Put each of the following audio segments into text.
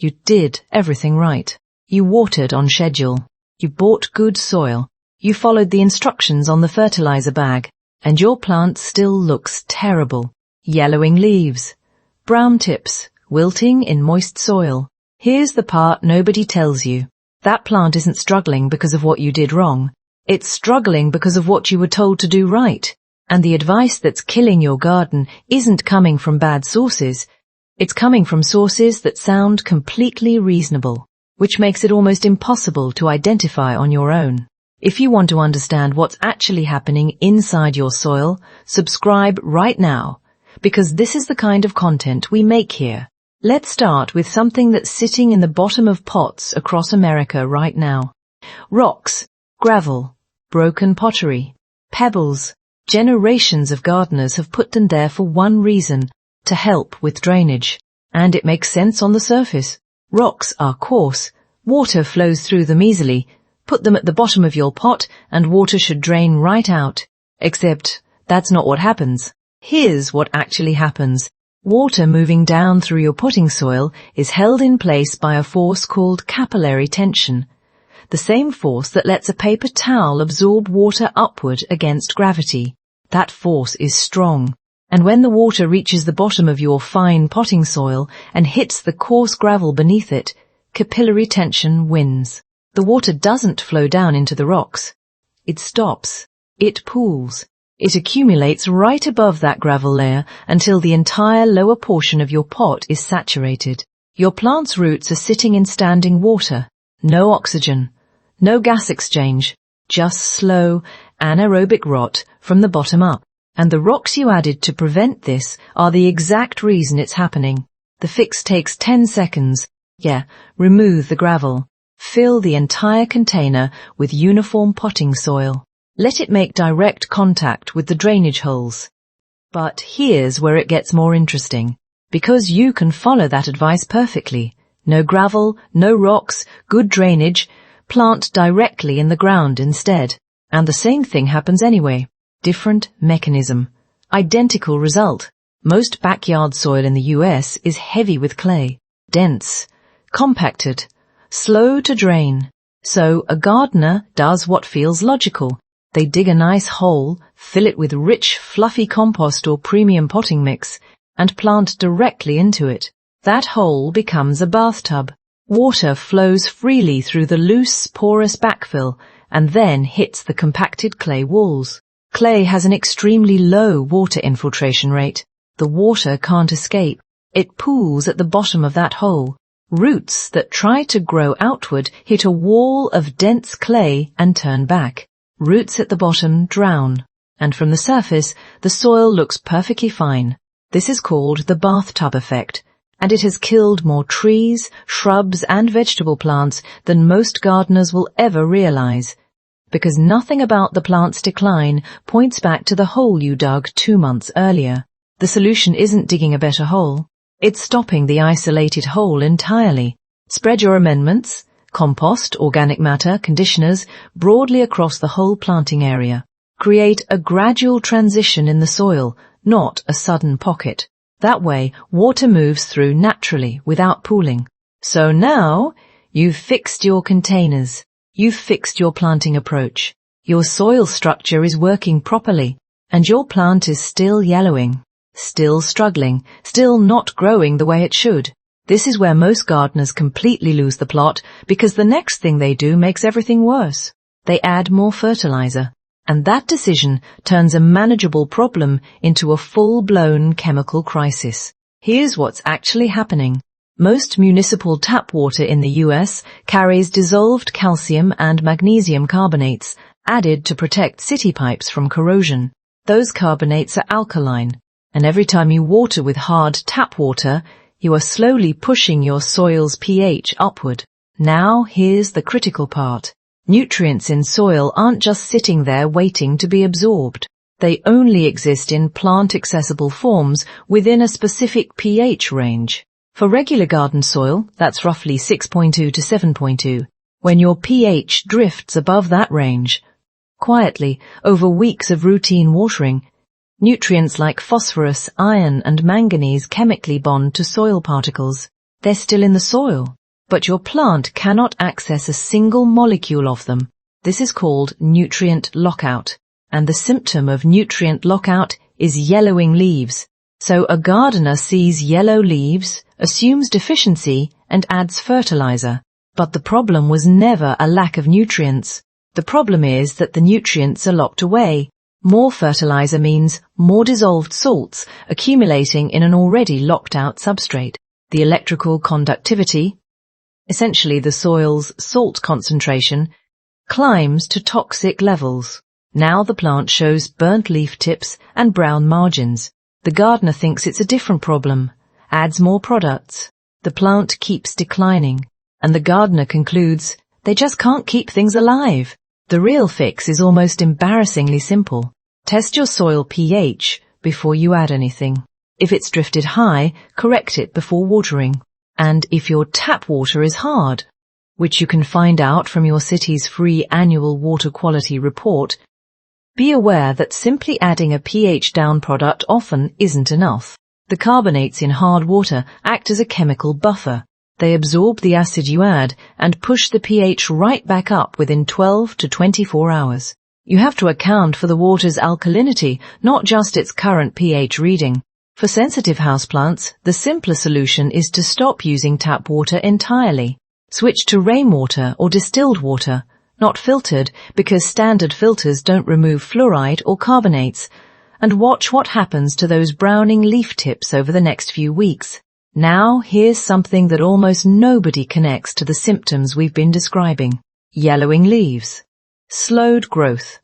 You did everything right. You watered on schedule. You bought good soil. You followed the instructions on the fertilizer bag. And your plant still looks terrible. Yellowing leaves, brown tips, wilting in moist soil. Here's the part nobody tells you. That plant isn't struggling because of what you did wrong. It's struggling because of what you were told to do right. And the advice that's killing your garden isn't coming from bad sources. It's coming from sources that sound completely reasonable, which makes it almost impossible to identify on your own. If you want to understand what's actually happening inside your soil, subscribe right now, because this is the kind of content we make here. Let's start with something that's sitting in the bottom of pots across America right now. Rocks, gravel, broken pottery, pebbles. Generations of gardeners have put them there for one reason, to help with drainage. And it makes sense on the surface. Rocks are coarse, water flows through them easily. Put them at the bottom of your pot and water should drain right out. Except that's not what happens. Here's what actually happens. Water moving down through your potting soil is held in place by a force called capillary tension, the same force that lets a paper towel absorb water upward against gravity. That force is strong, and when the water reaches the bottom of your fine potting soil and hits the coarse gravel beneath it, capillary tension wins. The water doesn't flow down into the rocks. It stops. It pools. It accumulates right above that gravel layer until the entire lower portion of your pot is saturated. Your plant's roots are sitting in standing water. No oxygen. No gas exchange. Just slow, anaerobic rot from the bottom up. And the rocks you added to prevent this are the exact reason it's happening. The fix takes 10 seconds. Remove the gravel. Fill the entire container with uniform potting soil. Let it make direct contact with the drainage holes. But here's where it gets more interesting. Because you can follow that advice perfectly. No gravel, no rocks, good drainage. Plant directly in the ground instead. And the same thing happens anyway. Different mechanism. Identical result. Most backyard soil in the US is heavy with clay. Dense. Compacted. Slow to drain. So a gardener does what feels logical. They dig a nice hole, fill it with rich, fluffy compost or premium potting mix, and plant directly into it. That hole becomes a bathtub. Water flows freely through the loose, porous backfill and then hits the compacted clay walls. Clay has an extremely low water infiltration rate. The water can't escape. It pools at the bottom of that hole. Roots that try to grow outward hit a wall of dense clay and turn back. Roots at the bottom drown, and from the surface, the soil looks perfectly fine. This is called the bathtub effect, and it has killed more trees, shrubs, and vegetable plants than most gardeners will ever realize, because nothing about the plant's decline points back to the hole you dug 2 months earlier. The solution isn't digging a better hole. It's stopping the isolated hole entirely. Spread your amendments, compost, organic matter, conditioners, broadly across the whole planting area. Create a gradual transition in the soil, not a sudden pocket. That way, water moves through naturally without pooling. So now, you've fixed your containers. You've fixed your planting approach. Your soil structure is working properly, and your plant is still yellowing, still struggling, still not growing the way it should. This is where most gardeners completely lose the plot because the next thing they do makes everything worse. They add more fertilizer, and that decision turns a manageable problem into a full-blown chemical crisis. Here's what's actually happening. Most municipal tap water in the US carries dissolved calcium and magnesium carbonates added to protect city pipes from corrosion. Those carbonates are alkaline, and every time you water with hard tap water, you are slowly pushing your soil's pH upward. Now here's the critical part. Nutrients in soil aren't just sitting there waiting to be absorbed. They only exist in plant-accessible forms within a specific pH range. For regular garden soil, that's roughly 6.2 to 7.2. When your pH drifts above that range, quietly, over weeks of routine watering, nutrients like phosphorus, iron, and manganese chemically bond to soil particles. They're still in the soil, but your plant cannot access a single molecule of them. This is called nutrient lockout, and the symptom of nutrient lockout is yellowing leaves. So a gardener sees yellow leaves, assumes deficiency, and adds fertilizer. But the problem was never a lack of nutrients. The problem is that the nutrients are locked away. More fertilizer means more dissolved salts accumulating in an already locked out substrate. The electrical conductivity, essentially the soil's salt concentration, climbs to toxic levels. Now the plant shows burnt leaf tips and brown margins. The gardener thinks it's a different problem, adds more products. The plant keeps declining, and the gardener concludes they just can't keep things alive. The real fix is almost embarrassingly simple. Test your soil pH before you add anything. If it's drifted high, correct it before watering. And if your tap water is hard, which you can find out from your city's free annual water quality report, be aware that simply adding a pH down product often isn't enough. The carbonates in hard water act as a chemical buffer. They absorb the acid you add and push the pH right back up within 12 to 24 hours. You have to account for the water's alkalinity, not just its current pH reading. For sensitive houseplants, the simpler solution is to stop using tap water entirely. Switch to rainwater or distilled water, not filtered because standard filters don't remove fluoride or carbonates, and watch what happens to those browning leaf tips over the next few weeks. Now here's something that almost nobody connects to the symptoms we've been describing. Yellowing leaves. Slowed growth.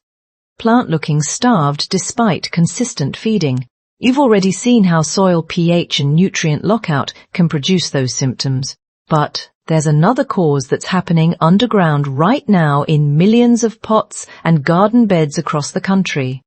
Plant looking starved despite consistent feeding. You've already seen how soil pH and nutrient lockout can produce those symptoms. But there's another cause that's happening underground right now in millions of pots and garden beds across the country.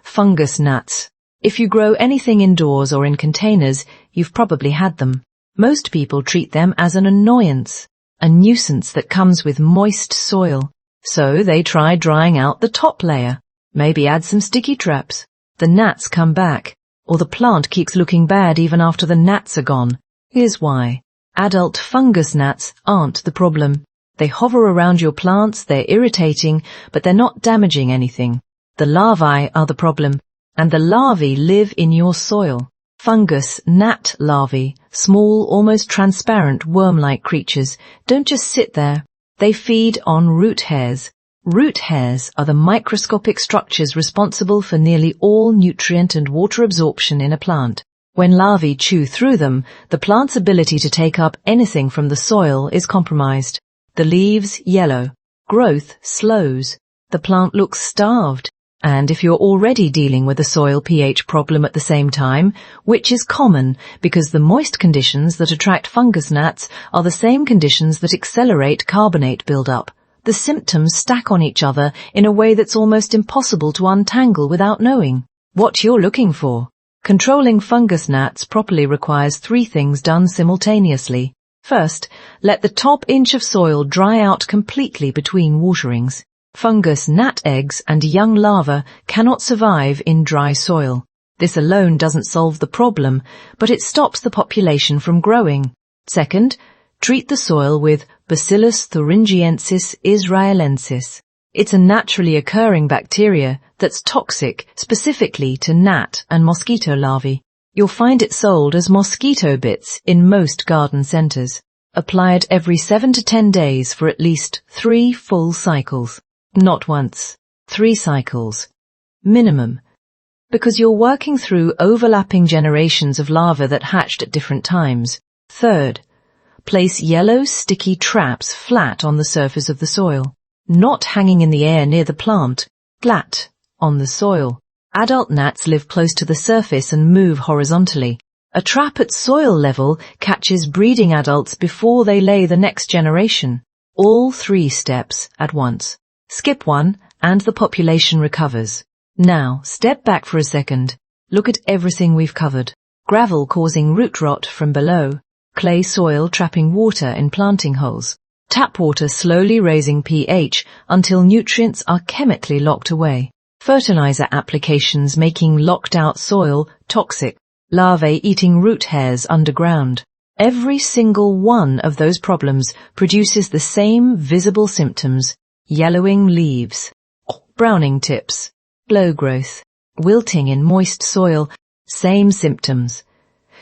Fungus gnats. If you grow anything indoors or in containers, you've probably had them. Most people treat them as an annoyance, a nuisance that comes with moist soil. So they try drying out the top layer, maybe add some sticky traps. The gnats come back, or the plant keeps looking bad even after the gnats are gone. Here's why. Adult fungus gnats aren't the problem. They hover around your plants, they're irritating, but they're not damaging anything. The larvae are the problem, and the larvae live in your soil. Fungus gnat larvae, small, almost transparent worm-like creatures, don't just sit there. They feed on root hairs. Root hairs are the microscopic structures responsible for nearly all nutrient and water absorption in a plant. When larvae chew through them, the plant's ability to take up anything from the soil is compromised. The leaves yellow. Growth slows. The plant looks starved. And if you're already dealing with a soil pH problem at the same time, which is common because the moist conditions that attract fungus gnats are the same conditions that accelerate carbonate buildup, the symptoms stack on each other in a way that's almost impossible to untangle without knowing what you're looking for. Controlling fungus gnats properly requires 3 things done simultaneously. First, let the top inch of soil dry out completely between waterings. Fungus gnat eggs and young larvae cannot survive in dry soil. This alone doesn't solve the problem, but it stops the population from growing. Second, treat the soil with Bacillus thuringiensis israelensis. It's a naturally occurring bacteria that's toxic specifically to gnat and mosquito larvae. You'll find it sold as mosquito bits in most garden centers. Apply it every 7 to 10 days for at least 3 full cycles. Not once. 3 cycles. Minimum. Because you're working through overlapping generations of larvae that hatched at different times. Third, place yellow sticky traps flat on the surface of the soil. Not hanging in the air near the plant. Flat on the soil. Adult gnats live close to the surface and move horizontally. A trap at soil level catches breeding adults before they lay the next generation. All 3 steps at once. Skip one and the population recovers. Now, step back for a second. Look at everything we've covered. Gravel causing root rot from below. Clay soil trapping water in planting holes. Tap water slowly raising pH until nutrients are chemically locked away. Fertilizer applications making locked out soil toxic. Larvae eating root hairs underground. Every single one of those problems produces the same visible symptoms: yellowing leaves, browning tips, low growth, wilting in moist soil. Same symptoms.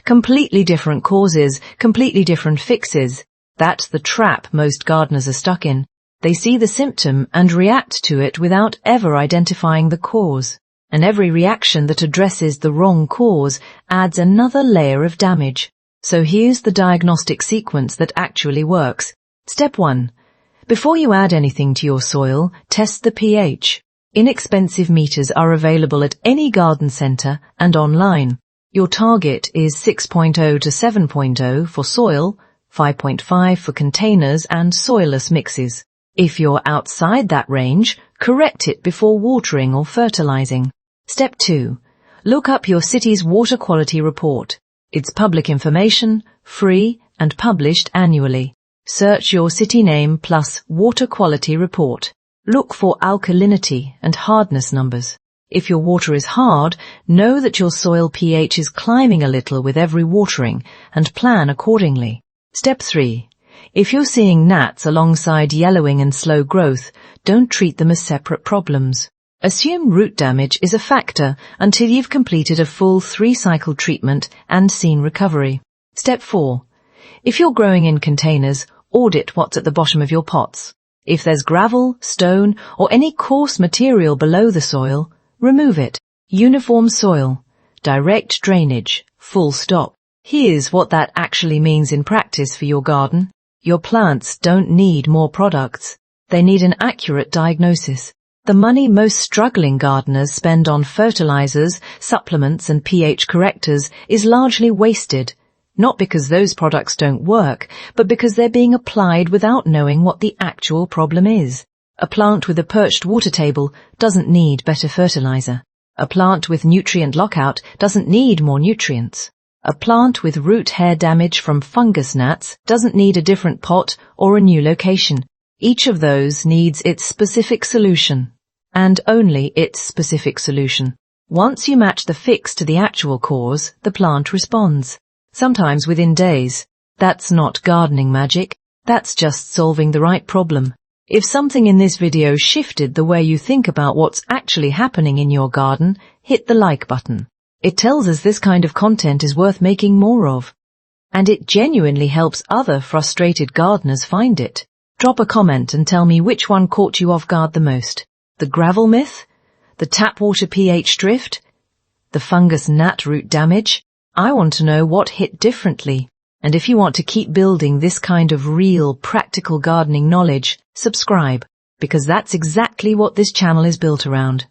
Completely different causes, completely different fixes. That's the trap most gardeners are stuck in. They see the symptom and react to it without ever identifying the cause. And every reaction that addresses the wrong cause adds another layer of damage. So here's the diagnostic sequence that actually works. Step 1. Before you add anything to your soil, test the pH. Inexpensive meters are available at any garden center and online. Your target is 6.0 to 7.0 for soil, 5.5 for containers and soilless mixes. If you're outside that range, correct it before watering or fertilizing. Step 2. Look up your city's water quality report. It's public information, free, and published annually. Search your city name plus water quality report. Look for alkalinity and hardness numbers. If your water is hard, know that your soil pH is climbing a little with every watering and plan accordingly. Step 3. If you're seeing gnats alongside yellowing and slow growth, don't treat them as separate problems. Assume root damage is a factor until you've completed a full 3-cycle treatment and seen recovery. Step 4. If you're growing in containers, audit what's at the bottom of your pots. If there's gravel, stone, or any coarse material below the soil, remove it. Uniform soil. Direct drainage. Full stop. Here's what that actually means in practice for your garden. Your plants don't need more products. They need an accurate diagnosis. The money most struggling gardeners spend on fertilizers, supplements, and pH correctors is largely wasted. Not because those products don't work, but because they're being applied without knowing what the actual problem is. A plant with a perched water table doesn't need better fertilizer. A plant with nutrient lockout doesn't need more nutrients. A plant with root hair damage from fungus gnats doesn't need a different pot or a new location. Each of those needs its specific solution, and only its specific solution. Once you match the fix to the actual cause, the plant responds. Sometimes within days. That's not gardening magic. That's just solving the right problem. If something in this video shifted the way you think about what's actually happening in your garden, hit the like button. It tells us this kind of content is worth making more of. And it genuinely helps other frustrated gardeners find it. Drop a comment and tell me which one caught you off guard the most. The gravel myth? The tap water pH drift? The fungus gnat root damage? I want to know what hit differently. And if you want to keep building this kind of real, practical gardening knowledge, subscribe, because that's exactly what this channel is built around.